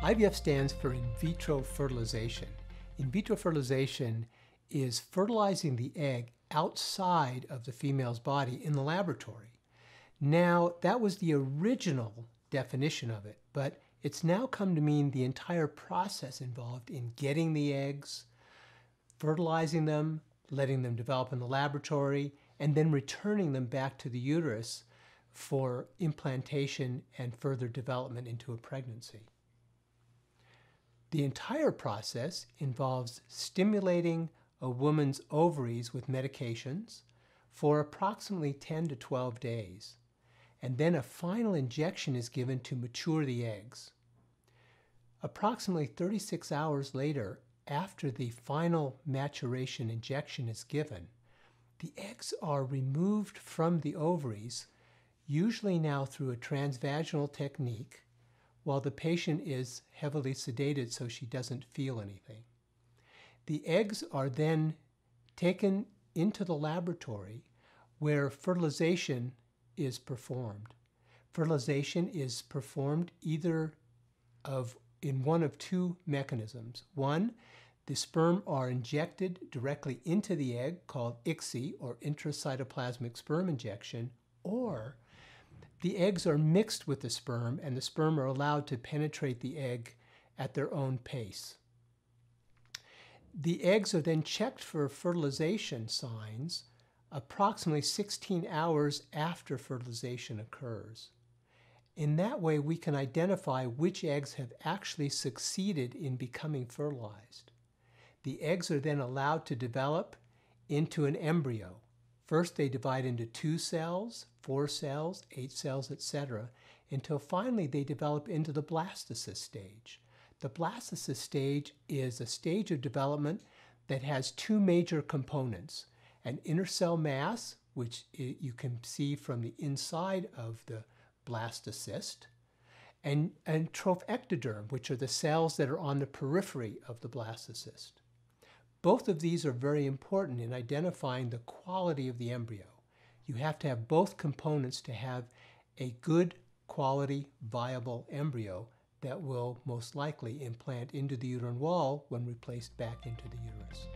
IVF stands for in vitro fertilization. In vitro fertilization is fertilizing the egg outside of the female's body in the laboratory. Now, that was the original definition of it, but it's now come to mean the entire process involved in getting the eggs, fertilizing them, letting them develop in the laboratory, and then returning them back to the uterus for implantation and further development into a pregnancy. The entire process involves stimulating a woman's ovaries with medications for approximately 10 to 12 days, and then a final injection is given to mature the eggs. Approximately 36 hours later, after the final maturation injection is given, the eggs are removed from the ovaries, usually now through a transvaginal technique, while the patient is heavily sedated so she doesn't feel anything. The eggs are then taken into the laboratory where fertilization is performed. Fertilization is performed either in one of two mechanisms. One, the sperm are injected directly into the egg, called ICSI, or intracytoplasmic sperm injection, or the eggs are mixed with the sperm and the sperm are allowed to penetrate the egg at their own pace. The eggs are then checked for fertilization signs approximately 16 hours after fertilization occurs. In that way, we can identify which eggs have actually succeeded in becoming fertilized. The eggs are then allowed to develop into an embryo. First, they divide into 2 cells, 4 cells, 8 cells, etc., until finally they develop into the blastocyst stage. The blastocyst stage is a stage of development that has 2 major components: an inner cell mass, which you can see from the inside of the blastocyst, and trophectoderm, which are the cells that are on the periphery of the blastocyst. Both of these are very important in identifying the quality of the embryo. You have to have both components to have a good quality, viable embryo that will most likely implant into the uterine wall when replaced back into the uterus.